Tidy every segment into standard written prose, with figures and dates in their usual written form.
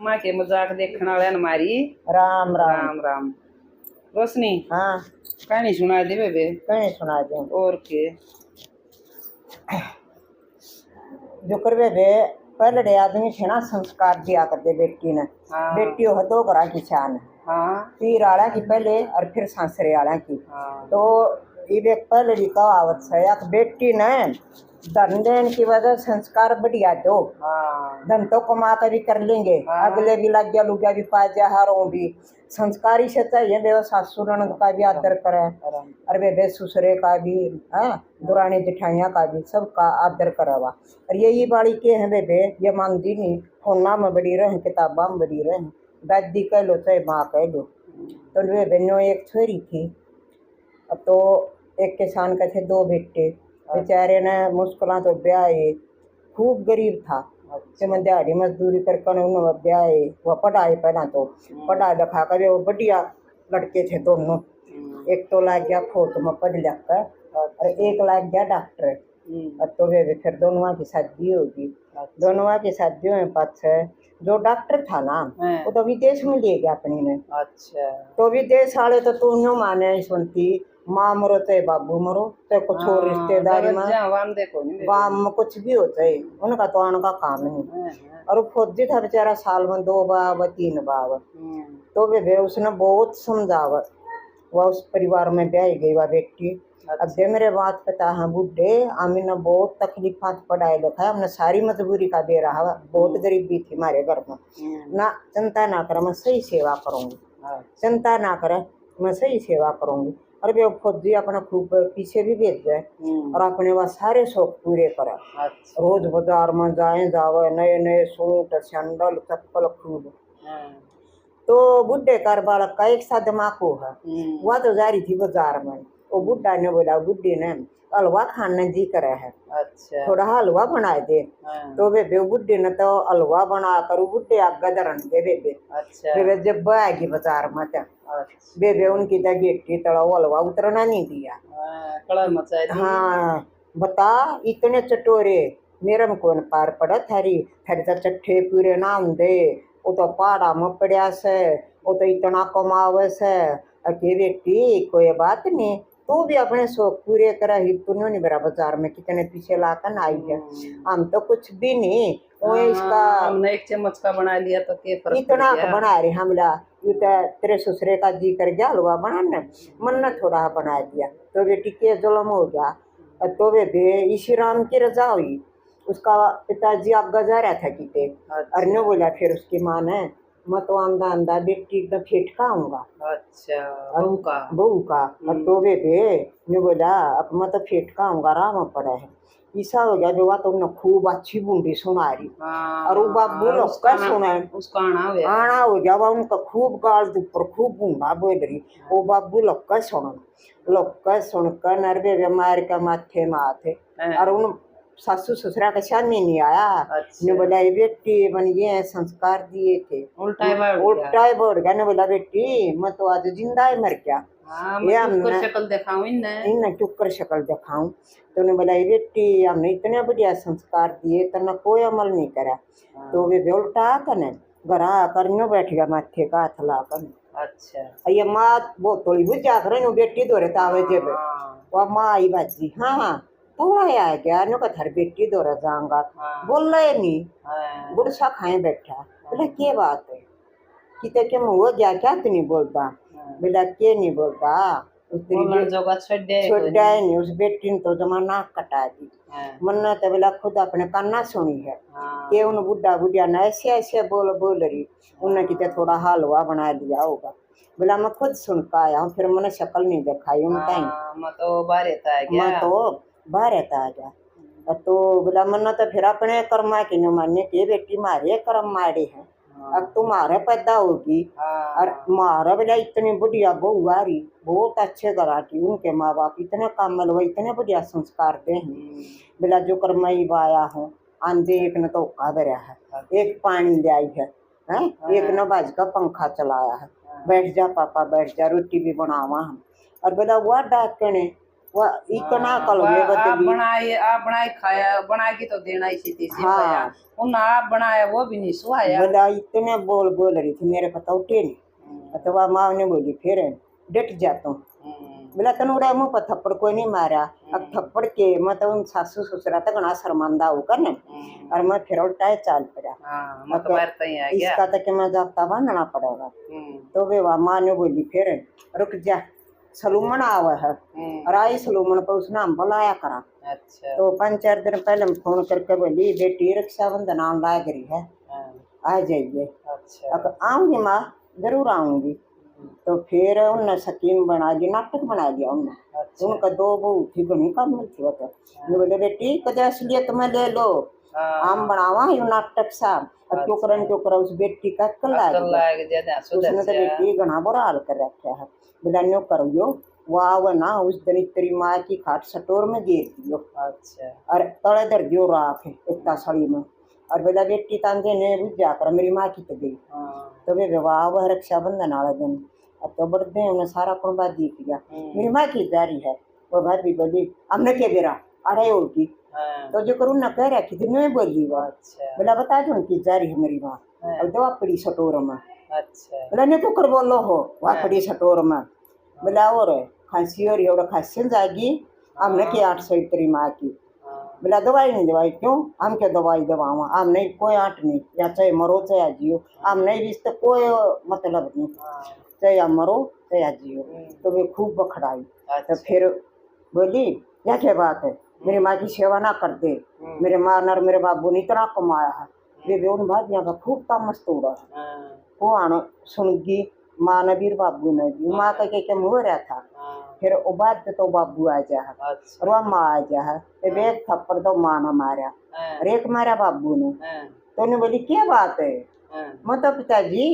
माँ के मजाक देखने वाले हमारी राम राम राम राम। रोशनी हाँ कहानी सुना दे बेबे। कहीं सुना दो और के जो करवे बे पहले डे आदमी थे ना संस्कार दिया करते बेटी ने। हाँ। बेटी हो दो घरा की शान है। हाँ पीर आला की पहले और फिर सांसरे आला की। हाँ। तो ये पहले की कहावत है एक बेटी ने धन देने की वजह संस्कार बढ़िया दो। हाँ धन तो कमा कर भी कर लेंगे। हाँ। अगले भी लग गया लुगा भी पा जा हारों भी संस्कारी से चाहिए बेवा सासु ननद का भी आदर करे और बेबे ससुरे का भी हाँ दुरानी जेठाइयाँ का भी सबका आदर करावा। और यही बाड़ी के हैं बेबे ये मानती नहीं फोना में बड़ी रहे किताबा में बड़ी रहे दादी कह लो चाहे माँ कह लो। तो बेबे नो एक छोरी थी। अब तो एक किसान के थे दो बेटे बेचारे ने मुश्किल तो ब्याह खूब गरीब था। मैं दिहाड़ी मजदूरी करके उन्होंने ब्याह वह पढ़ाए पहला तो पढ़ा लिखा कर वो बढ़िया लड़के थे दोनों। एक तो लग गया फोर्थ में पढ़ लिख कर और एक लग गया डॉक्टर। तो वे फिर दोनों की शादी होगी। दोनों की शादी में पाछे जो डॉक्टर था ना वो तो विदेश में ले गया अपनी ने। अच्छा तो विदेश वाले तो तू यूँ माने सुनती माँ मरो चाहे बाबू मरो चाहे कुछ और रिश्तेदारी में गाँव में कुछ भी होता है उनका तो आने का काम नहीं। और वो फौजी था बेचारा साल में 2 बार 3 बार। तो वे उसने बहुत समझावा वह उस परिवार में ब्याह गई वह बेटी। अब दे मेरे बात पता है बुढ़े आमी ने बहुत तकलीफात पढ़ाई लिखा हमने सारी मजबूरी का दे रहा बहुत गरीबी थी हमारे घर में ना चिंता ना करे मैं सही सेवा करूँगी। चिंता ना करे मैं सही सेवा करूँगी। और वे फौजी अपना खूब पीछे भी भेज जाए और अपने वह सारे शौक पूरे करे। रोज बाजार में जाए जावे नए नए सूट सैंडल चप्पल खूब। तो बुढ़े कार बालक का एक सा दिमाग है वह तो जा रही थी बाजार में। वो बुढ़ा ने बोला बुढ़ी ने हलवा खाने जी करे है। अच्छा थोड़ा हलवा बना दे। तो वे बुढ़ी ने तो हलवा बना कर बुढ़े आगे धरन दे बेबे। अच्छा बेबे जब आएगी बाजार में बेबे उनकी गेटी तड़ा हलवा उतरना नहीं दिया। हाँ बता इतने चटोरे मेरे में कौन पार पड़ा थारी थारी तो चट्ठे पूरे नाम दे वो तो पहाड़ा में पड़ा से वो तो इतना कमावे से अके बेटी कोई बात नहीं तू भी अपने शौक पूरे करा ही तूने नहीं बरा बाजार में कितने पीछे लाकर आई है। हम तो कुछ भी नहीं वो इसका हमने एक चम्मच का बना लिया तो के फर्क इतना बना रहे हमला ये तो तेरे ससुरे का जी कर गया हलवा बनाने मन ने थोड़ा बना दिया तो बेटी के जुल्म हो गया। तो वे इसी राम की रजा हुई उसका पिताजी आप जा रहा था किते और ने बोला फिर उसकी माँ ने मैं तो आंदा आंदा बेटी एकदम फेटका आऊंगा। अच्छा बहू का और तो वे ने बोला अब मैं तो फेटका आऊंगा आराम पड़ा है ईसा हो गया जो बात उन्होंने खूब अच्छी बूंदी सुना रही और वो बाबू लोग का सुना उसका आना हो गया वह उनका खूब गाल ऊपर खूब बूंदा बोल रही वो बाबू लोग का सुनकर नरबे मार का माथे माथे और उन सासू ससुरा का सामने नहीं आया। ने बोला ये बेटी बन ये संस्कार दिए थे उल्टा ही बढ़ गया। ने बोला बेटी मैं तो आज जिंदा ही मर गया ये हमने शक्ल दिखाऊं इन टुक्कर शक्ल दिखाऊं। तो ने बोला ये बेटी हमने इतने बढ़िया संस्कार दिए तना कोई अमल नहीं करा। तो वे उल्टा कने घर आकर नो बैठ गया माथे का हाथ लाकर। अच्छा ये माँ वो थोड़ी बुझा कर बेटी दौरे तावे जेब वह माँ आई बाजी हाँ थोड़ा आ गया नो कथर बेटी दौरा जाऊंगा बोल रहे नहीं गुड़सा खाए बैठा बोला क्या बात है किते के मुँह गया क्या तू नहीं बोलता बोला के नहीं बोलता छोड़ा नहीं उस बेटी ने तो जमाना कटा दी मन्ना तो बोला खुद अपने काना सुनी है कि उन बुढ़ा बुढ़िया ने ऐसे ऐसे बोल रही उन्हें किते थोड़ा हलवा बना दिया होगा। बोला मैं खुद सुन का आया हूँ फिर मैंने शक्ल नहीं दिखाई उनका मैं तो बाहर रहता आ गया। तो बोला मन्ना तो फिर अपने कर्मा की न मानने के बेटी मारे कर्म मारे हैं अब तुम्हारे पैदा होगी और मारा बोला इतनी बढ़िया बहू आ रही बहुत अच्छे घरा की उनके माँ बाप इतने कामल हुए इतने बढ़िया संस्कार दे हैं। बोला जो कर्माई आया हूँ आंधे एक न तो भरा है एक पानी ले आई है एक न बाज का पंखा चलाया है बैठ जा पापा बैठ जा रोटी भी बनावा हम। और बोला हुआ डाकने वह इतना कल वह वे आप बदली बनाए खाया बना के तो देना ही थी हाँ। भैया उन आप बनाया वो भी नहीं सुहाया बोला इतने बोल रही थी मेरे पता उठे नहीं तो वह माँ ने बोली फिर डट जाता हूँ बोला तन उड़ा मुँह पर थप्पड़ कोई नहीं मारा अब थप्पड़ के मतलब उन सासू ससुरा तक ना शर्मांदा होकर न और मैं फिर उल्टा चाल पड़ा हाँ मत मारता ही आ गया इसका तक मैं जाता बांधना पड़ेगा तो वे वह माँ ने बोली फिर रुक जा सलूमन आवा है और आई सलूमन पर उसने हम बुलाया करा अच्छा तो 5-4 दिन पहले हम फोन करके बोली बेटी रक्षाबंधन आने लग रही है आ जाइए अच्छा अब आऊंगी माँ जरूर आऊंगी तो फिर उनने स्कीम बना दी नाटक बना दिया उनने अच्छा उनका 2 बहू थी बनी कम थी वो तो बोले बेटी कदे इसलिए तुम्हें ले लो हम बनावा यू नाटक सा और टोकरा उस बेटी का कल लाग ज्यादा उसने तो बेटी घना बुरा हाल कर रखा है बोला न्यो करो वाह ना उस दिन तेरी माँ की खाट सटोर में गिर दियो अच्छा और तले दर दियो राख इतना सड़ी में और बोला बेटी तांगे ने बुझ जाकर मेरी माँ की तो गई तो वे विवाह वह रक्षाबंधन वाला दिन अब तो बढ़ते उन्हें सारा कुंबा जीत गया मेरी माँ की जारी है वो भाभी बोली हमने क्या बेरा अरे होगी तो जो करूँ न कह रखी थी मैं बोली वो बोला बता दो उनकी जारी है मेरी माँ अब दवा पड़ी सटोर में अच्छा बोला नहीं तो कर बोलो हो वहाँ पड़ी सटोर में बोला और खांसी और एवढं खांसी जाएगी हमने की 800 तेरी माँ की बोला दवाई नहीं दवाई क्यों हम क्या दवाई दवावा हम नहीं कोई आट नहीं या चाहे मरो चाहे जियो हम नहीं रिश्ते कोई मतलब नहीं चाहे या मरो चाहे जियो तो वे खूब बखड़ाई तो फिर बोली यह क्या बात है मेरी माँ की सेवा ना करते मेरे माँ और मेरे बाबू ने इतना कमाया है वे उन भाजियाँ का खूब काम मस्त हो रहा है वो आना सुनगी माँ ने भी बाबू ने भी माँ का क्या मुँह रहा था फिर उबार तो बाबू आ जा और वह माँ आ जा फिर एक थप्पड़ तो माँ ने मारा और एक मारा बाबू ने तो उन्हें बोली क्या बात है मतलब पिताजी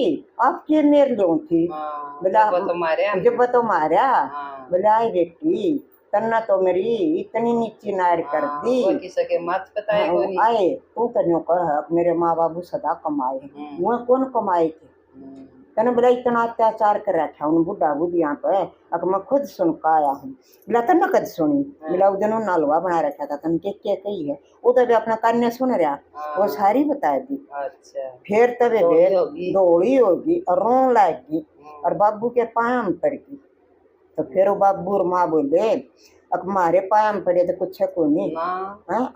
आप क्यों मेरे लो थी बोला जब तो मारा बोला आई बेटी तन्ना तो मेरी इतनी नीची नार कर दी किसके मत पता है आए तू तन्यो कह मेरे माँ बाबू सदा कमाए वह कौन कमाए थे तने बोला इतना अत्याचार कर रखा उन बुढ़ा बुढ़िया पे अब मैं खुद सुन का आया हूँ बोला तन्ना कद सुनी बोला उधर नालवा बना रखा था तन के क्या कही है वो तो भी अपना कन्या सुन रहा वो सारी बता दी फिर तबे दौड़ी होगी और रो लाएगी और बाबू के पायम पड़गी तो फिर वो बाबू और माँ बोले अब हमारे पायम पड़े तो कुछ को नहीं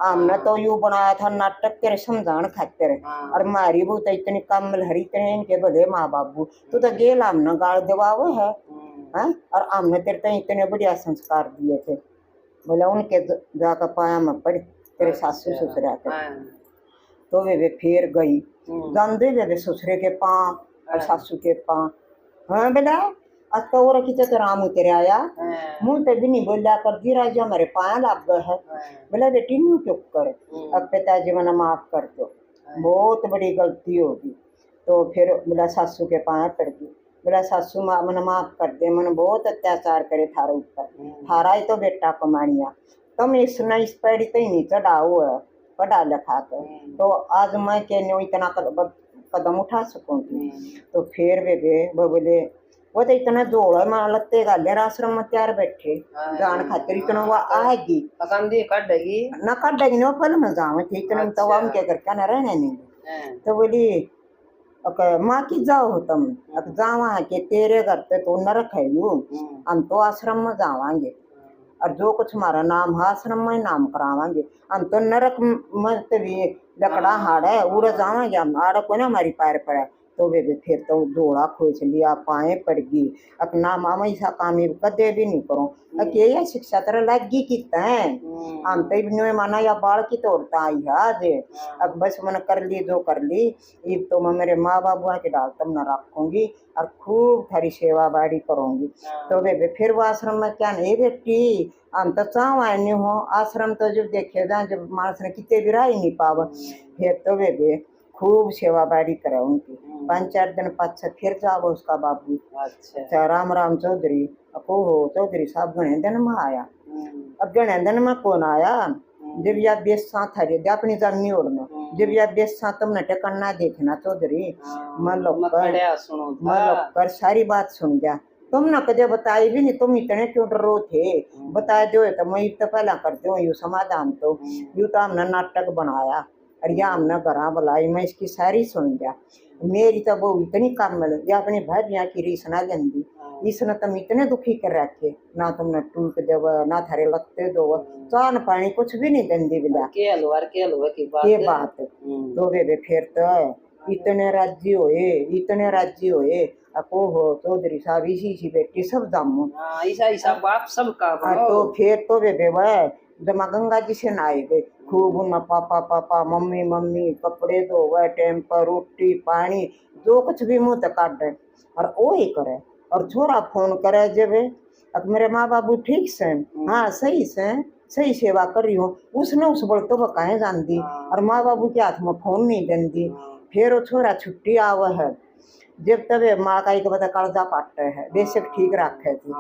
हमने तो यूं बनाया था नाटक तेरे समझान खातिर और मारी वो तो इतनी कमल हरी तरह के बोले माँ बाबू तू तो गेल हमने गाल दबाव है और हमने तेरे तो इतने बढ़िया संस्कार दिए थे बोला उनके जाकर पायम पड़ तेरे सासू ससुरा के तो वे फिर गई जानते वे ससुरे के पाँव और सासू के पाँव हाँ बेटा आज तो और की तो राम उतर आया मुँह तो भी नहीं बोला कर दी राजा हमारे पाया लाग गए है बोला बेटी न्यू चुप कर अब पिताजी मना माफ कर दो बहुत बड़ी गलती होगी तो फिर बोला सासू के पाया पड़ गई बोला सासू माँ मन माफ कर दे मन बहुत अत्याचार करे थारे ऊपर थारा ही तो बेटा कमानिया तुम इस पैड़ी तो ही नहीं चढ़ाओ है पढ़ा लिखा कर तो आज मैं के इतना कदम उठा सकूंगी तो फिर वे बोले वो तो इतना जोड़ा मैं लत्ते गाले आश्रम में त्यार बैठे जान खातिर इतना वो आएगी न काटेगी ना पहले मैं जावे थे इतना तो हम क्या करके ना रहने नहीं तो बोली माँ की जाओ हो तुम अब जावा के तेरे घर पे तो न रखे हम तो आश्रम में जावांगे और जो कुछ हमारा नाम है आश्रम में नाम करावांगे हम तो नरक मत भी लकड़ा हाड़ है उड़ जावांगे हम आड़ को ना हमारी पैर पड़ा तो वे फिर तो जोड़ा खोज लिया पाए पड़ गई अपना मामा ऐसा काम कदे भी नहीं करो अकेले शिक्षा तरह लगी कितना है हम तो इन्होंने माना या बाढ़ की तोड़ता आई आज अब बस मैंने कर ली जो कर ली अब तो मैं मेरे माँ बाबू के डाल तब न रखूंगी और खूब थारी सेवा बाड़ी करूंगी तो वे फिर वो आश्रम में क्या नहीं बेटी हम तो चाह नहीं हो आश्रम तो जब देखे जा जब मानस ने कितने भी रह ही नहीं पावा फिर तो वे खूब सेवा बाड़ी करे उनकी 5-4 दिन पाछे फिर जाओ उसका बाबू अच्छा राम चौधरी अको हो चौधरी साहब गणे दिन में आया अब गणे दिन में कौन आया जब या बेस साथ आ रही अपनी जमीनी ओढ़ना जब या बेस साथ तुमने टकना देखना चौधरी मन लोग कर सारी बात सुन गया तुम ना कदे बताई भी नहीं, तुम इतने क्यों डरो थे, बता दो तो मैं तो पहला कर दूं यू समाधान। तो यू तो हमने नाटक बनाया और या हमने घरा बुलाई, मैं इसकी सारी सुन गया। मेरी तो वो इतनी काम मिल या अपनी भाभियाँ की रीस ना लेंदी, इसने तुम इतने दुखी कर रखे, ना तुमने टूक देव ना थारे लगते दो, चान पानी कुछ भी नहीं देंदी बिला के हलवा की ये बात। तो वे फिर तो इतने राज्य होए अको हो चौधरी साहब इसी बेटी सब दामो। ऐसा बाप सब का तो फिर तो वे वह जमा गंगा जी से नहाए गए खूब, उनमें पापा पापा मम्मी मम्मी कपड़े धोवे, टाइम पर रोटी पानी जो कुछ भी मुँह तक काट दे और वो ही करे। और छोरा फोन करे जब अब मेरे माँ बाबू ठीक से, हाँ सही से, सही सेवा कर रही हूँ, उसने उस बड़ तो कहें जान दी और माँ बाबू के हाथ में फोन नहीं देन दी। फिर वो छोरा छुट्टी आवा है जब तब माँ का एक बता कर्जा पाटे है बेशक ठीक रखे थी।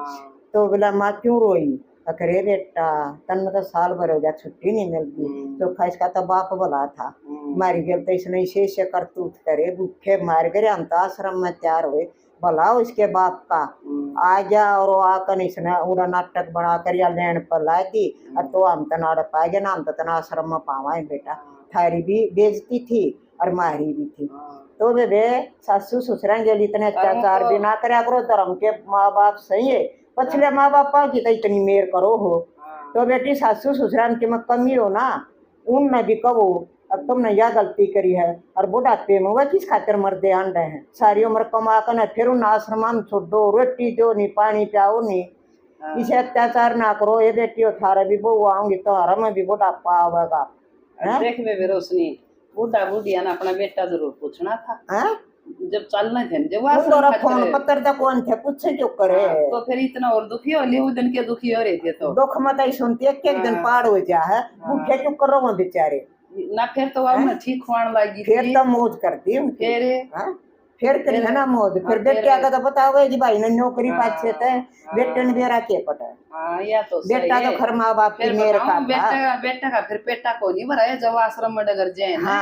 तो बोला माँ क्यों रोई, अरे बेटा तन तो साल भर हो गया छुट्टी नहीं मिलती, तो इसका तो बाप बोला था मार गया तो इसने इसे करतूत करे भूखे मार गए, हम तो आश्रम में तैयार हुए भला उसके बाप का आ गया और वो आकर इसने पूरा नाटक बना कर या लैंड पर ला दी और तो हम तो नाटक पा गया ना, हम तो तना आश्रम में पावा है बेटा, थारी भी बेजती थी और मारी भी थी। तो वे सासू ससुरा के लिए इतने अत्याचार भी ना करा करो, धर्म के माँ बाप सही है, पछले माँ बाप की तो इतनी मेर करो हो। तो बेटी सासू ससुरा की में कमी हो ना, उनमें भी कहो अब तुमने यह गलती करी है और बुढ़ापे में वह किस खातिर मर्दे आन रहे हैं, सारी उम्र कमा कर फिर उन आश्रम में छोड़ो, रोटी दो नहीं पानी पियाओ नहीं, इसे अत्याचार ना करो। ये बेटी थारा भी बहू आऊंगी तो हरा में भी बुढ़ापा आवेगा। देख में रोशनी बूढ़ा बूढ़िया ने अपना बेटा जरूर पूछना था जब चलना थे जब फोन पत्थर तक कौन थे पूछे क्यों करे। तो फिर इतना और दुखी हो ले दिन के दुखी हो रहे थे तो दुख मत ही सुनती है एक दिन पार हो जा है भूखे क्यों करो वो बेचारे ना। फिर तो अब ठीक होने लगी फिर तो मौज करती है फिर करी है ना मौज। फिर बेटे का तो बताओ जी भाई ने नौकरी पाछे थे बेटे ने बेरा के पटा तो बेटा तो खर माँ बाप की मेरे का बेटा का फिर पेटा को नहीं भरा जब आश्रम में डगर जाए ना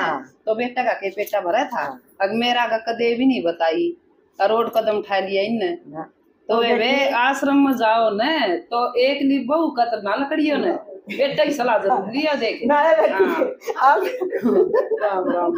तो बेटा का के पेटा भरा था। अब मेरा का कदे भी नहीं बताई रोड कदम उठा लिया इन तो वे आश्रम में जाओ न तो एक नी बहु कतर ना लकड़ियो न बेटा की सलाह जरूर लिया देखे। राम राम।